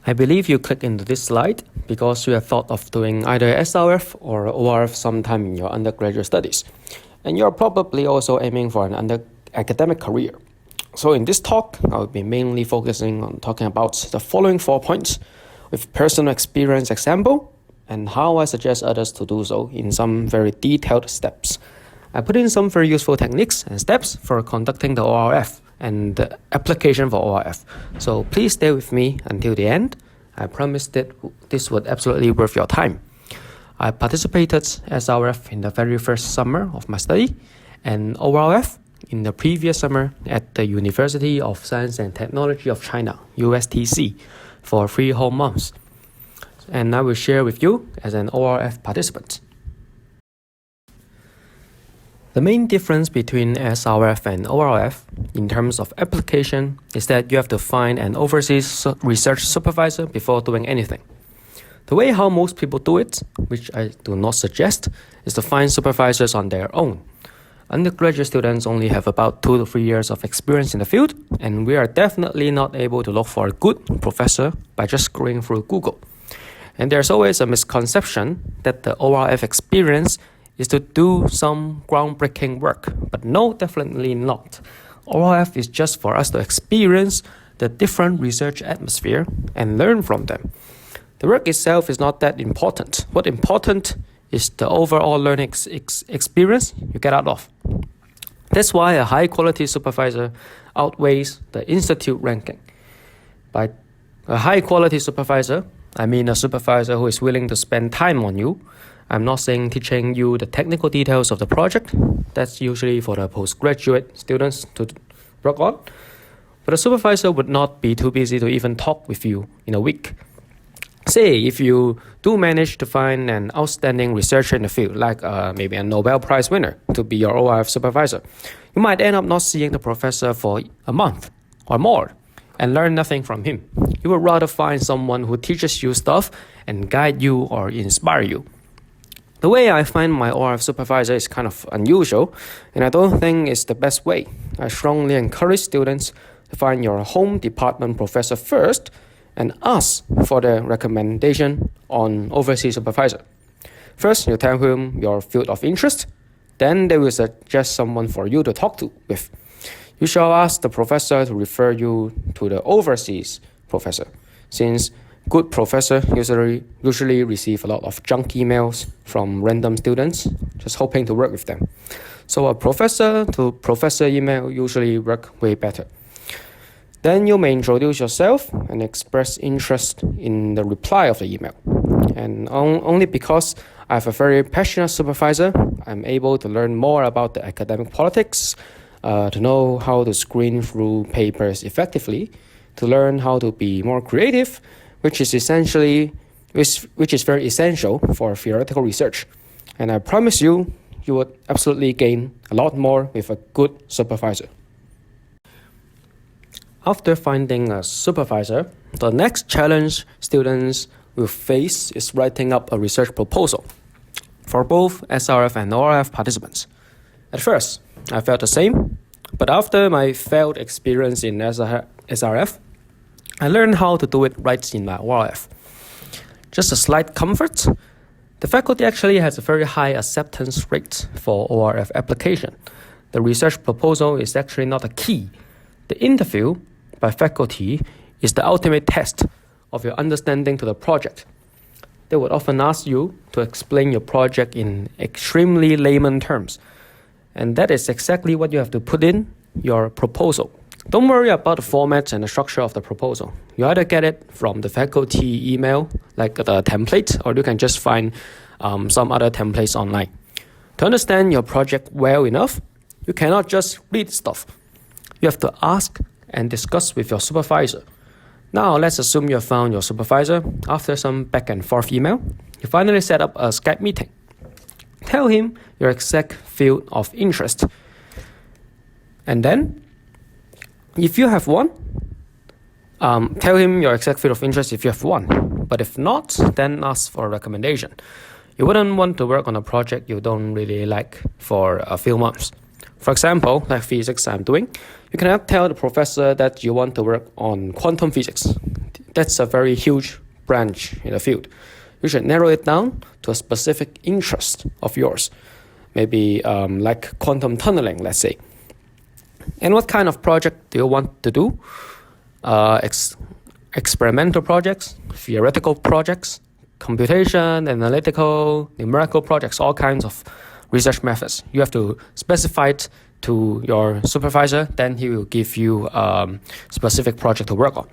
I believe you click into this slide because you have thought of doing either SRF or ORF sometime in your undergraduate studies. And you're probably also aiming for an academic career. So in this talk, I'll be mainly focusing on talking about the following 4 points with personal experience example and how I suggest others to do so in some very detailed steps. I put in some very useful techniques and steps for conducting the ORF and the application for ORF. So please stay with me until the end. I promise that this would absolutely worth your time. I participated SRF in the very first summer of my study and ORF in the previous summer at the University of Science and Technology of China, USTC, for 3 whole months. And I will share with you as an ORF participant. The main difference between SRF and ORF in terms of application is that you have to find an overseas research supervisor before doing anything. The way how most people do it, which I do not suggest, is to find supervisors on their own. Undergraduate students only have about 2 to 3 years of experience in the field, and we are definitely not able to look for a good professor by just scrolling through Google. And there's always a misconception that the ORF experience is to do some groundbreaking work, but no, definitely not. ORF is just for us to experience the different research atmosphere and learn from them. The work itself is not that important. What's important is the overall learning experience you get out of. That's why a high-quality supervisor outweighs the institute ranking. By a high-quality supervisor, I mean a supervisor who is willing to spend time on you. I'm not saying teaching you the technical details of the project. That's usually for the postgraduate students to work on. But a supervisor would not be too busy to even talk with you in a week. Say, if you do manage to find an outstanding researcher in the field, like maybe a Nobel Prize winner, to be your ORF supervisor, you might end up not seeing the professor for a month or more and learn nothing from him. You would rather find someone who teaches you stuff and guide you or inspire you. The way I find my ORF supervisor is kind of unusual, and I don't think it's the best way. I strongly encourage students to find your home department professor first and ask for their recommendation on overseas supervisor. First, you tell him your field of interest, then they will suggest someone for you to talk to with. You shall ask the professor to refer you to the overseas professor, since good professors usually receive a lot of junk emails from random students just hoping to work with them. So a professor to professor email usually work way better. Then you may introduce yourself and express interest in the reply of the email. And only because I have a very passionate supervisor, I'm able to learn more about the academic politics, to know how to screen through papers effectively, to learn how to be more creative, which is very essential for theoretical research. And I promise you, you would absolutely gain a lot more with a good supervisor. After finding a supervisor, the next challenge students will face is writing up a research proposal for both SRF and ORF participants. At first, I felt the same, but after my failed experience in SRF, I learned how to do it right in my ORF. Just a slight comfort, the faculty actually has a very high acceptance rate for ORF application. The research proposal is actually not a key. The interview by faculty is the ultimate test of your understanding to the project. They would often ask you to explain your project in extremely layman terms. And that is exactly what you have to put in your proposal. Don't worry about the format and the structure of the proposal. You either get it from the faculty email, like the template, or you can just find some other templates online. To understand your project well enough, you cannot just read stuff. You have to ask and discuss with your supervisor. Now, let's assume you have found your supervisor. After some back and forth email, you finally set up a Skype meeting. Tell him your exact field of interest. And then, if you have one, tell him your exact field of interest if you have one. But if not, then ask for a recommendation. You wouldn't want to work on a project you don't really like for a few months. For example, like physics I'm doing, you cannot tell the professor that you want to work on quantum physics. that's a very huge branch in the field. You should narrow it down to a specific interest of yours, maybe like quantum tunneling, let's say. And what kind of project do you want to do? Experimental projects, theoretical projects, computation, analytical, numerical projects, all kinds of research methods. You have to specify it to your supervisor, then he will give you a specific project to work on.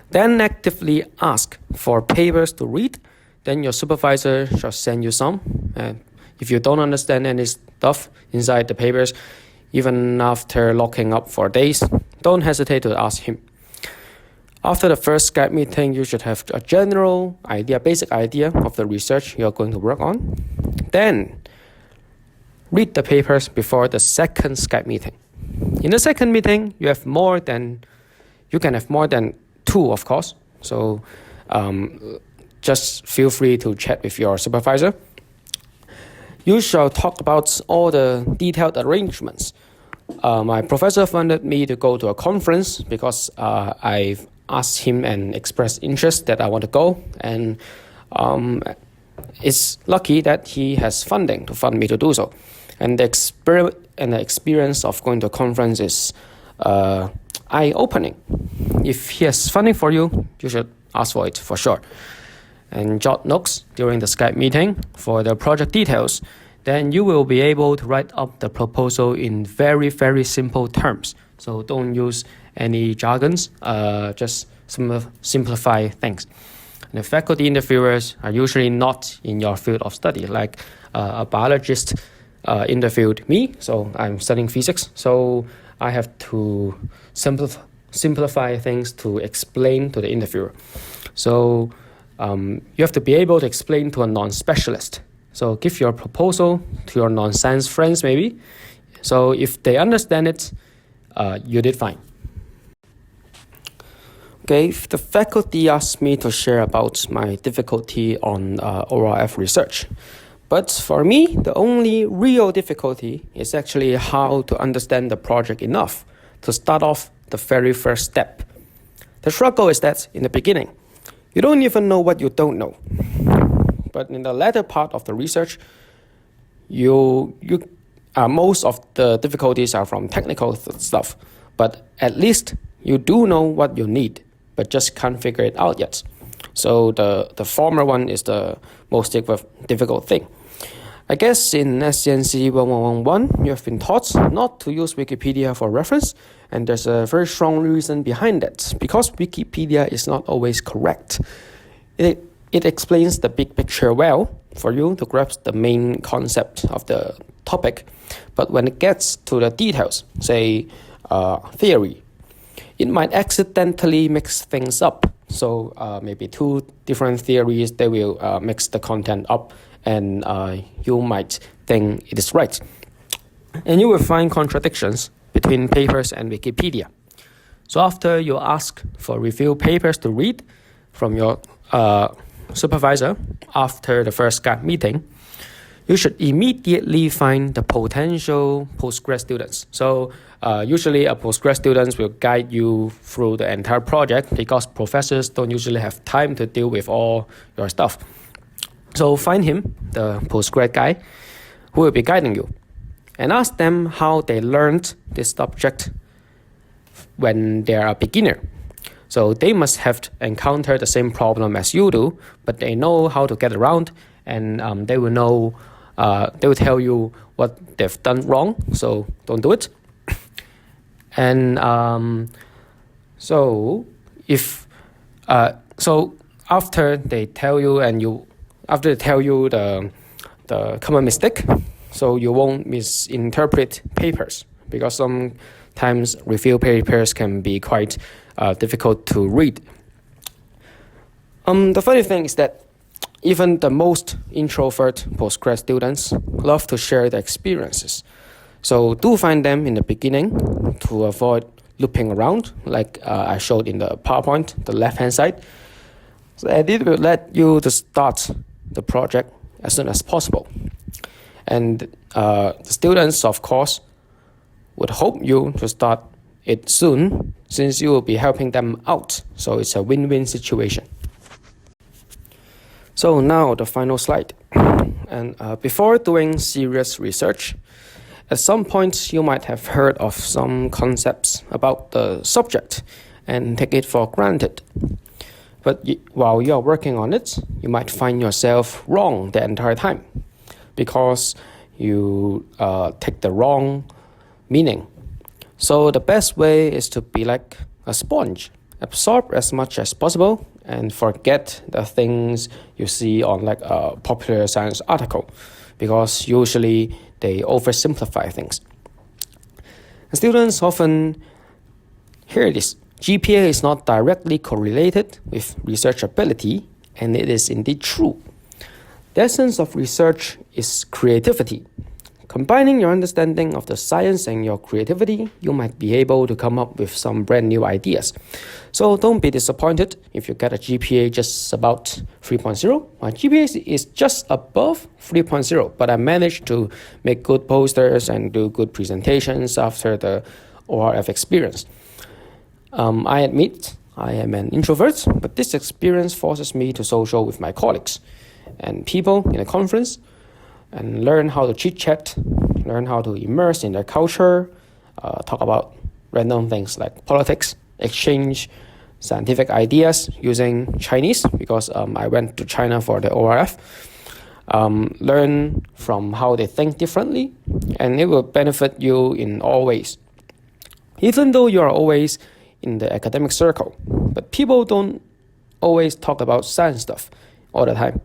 Then actively ask for papers to read. Then your supervisor shall send you some. And if you don't understand any stuff inside the papers, even after locking up for days, don't hesitate to ask him. After the first Skype meeting, you should have a general idea, basic idea of the research you're going to work on. Then read the papers before the second Skype meeting. In the second meeting, you can have more than two, of course. So just feel free to chat with your supervisor. You shall talk about all the detailed arrangements. My professor wanted me to go to a conference because I've asked him and expressed interest that I want to go. And it's lucky that he has funding to fund me to do so. And the experience of going to a conference is eye-opening. If he has funding for you, you should ask for it for sure. And jot notes during the Skype meeting for the project details. Then you will be able to write up the proposal in very, very simple terms. So don't use any jargons, just simplify things. And the faculty interviewers are usually not in your field of study, like a biologist interviewed me, so I'm studying physics, so I have to simplify things to explain to the interviewer. So you have to be able to explain to a non-specialist. So give your proposal to your non-science friends maybe. So if they understand it, you did fine. Okay, if the faculty asked me to share about my difficulty on ORF research. But for me, the only real difficulty is actually how to understand the project enough to start off the very first step. The struggle is that in the beginning, you don't even know what you don't know. But in the latter part of the research, most of the difficulties are from technical stuff. But at least you do know what you need, but just can't figure it out yet. So the former one is the most difficult thing. I guess in SCNC 1111, you have been taught not to use Wikipedia for reference, and there's a very strong reason behind that, because Wikipedia is not always correct. It explains the big picture well for you to grasp the main concept of the topic, but when it gets to the details, say theory, it might accidentally mix things up. So maybe two different theories, they will mix the content up, and you might think it is right. And you will find contradictions between papers and Wikipedia. So after you ask for review papers to read from your supervisor after the first Skype meeting, you should immediately find the potential postgrad students. So usually a postgrad students will guide you through the entire project because professors don't usually have time to deal with all your stuff. So find him, the postgrad guy, who will be guiding you, and ask them how they learned this subject when they are a beginner. So they must have encountered the same problem as you do, but they know how to get around, and they will tell you what they've done wrong, so don't do it. And so after they tell you the common mistake, so you won't misinterpret papers, because sometimes review papers can be quite difficult to read. The funny thing is that even the most introvert postgrad students love to share their experiences. So do find them in the beginning to avoid looping around, like I showed in the PowerPoint, the left-hand side. So it will let you to start the project as soon as possible. And the students, of course, would hope you to start it soon, since you will be helping them out. So it's a win-win situation. So now the final slide. And before doing serious research, at some point you might have heard of some concepts about the subject and take it for granted. But while you are working on it, you might find yourself wrong the entire time because you take the wrong meaning. So the best way is to be like a sponge, absorb as much as possible and forget the things you see on like a popular science article, because usually they oversimplify things. And students often hear this. GPA is not directly correlated with research ability, and it is indeed true. The essence of research is creativity. Combining your understanding of the science and your creativity, you might be able to come up with some brand new ideas. So don't be disappointed if you get a GPA just about 3.0. My GPA is just above 3.0, but I managed to make good posters and do good presentations after the ORF experience. I admit I am an introvert, but this experience forces me to social with my colleagues and people in a conference and learn how to chit-chat, learn how to immerse in their culture, talk about random things like politics, exchange scientific ideas using Chinese because I went to China for the ORF, learn from how they think differently, and it will benefit you in all ways. Even though you are always in the academic circle, but people don't always talk about science stuff all the time.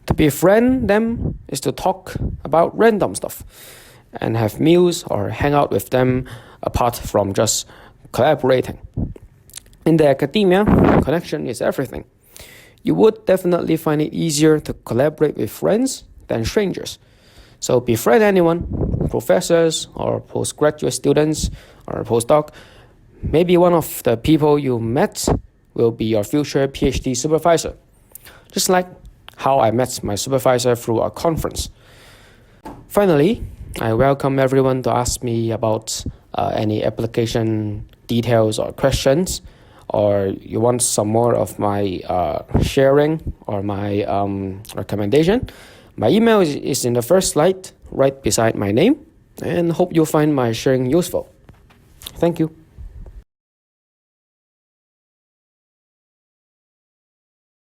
To befriend them is to talk about random stuff and have meals or hang out with them apart from just collaborating. In the academia, connection is everything. You would definitely find it easier to collaborate with friends than strangers. So befriend anyone, professors or postgraduate students or postdoc. Maybe one of the people you met will be your future PhD supervisor. Just like how I met my supervisor through a conference. Finally, I welcome everyone to ask me about any application details or questions, or you want some more of my sharing or my recommendation. My email is in the first slide right beside my name, and hope you'll find my sharing useful. Thank you.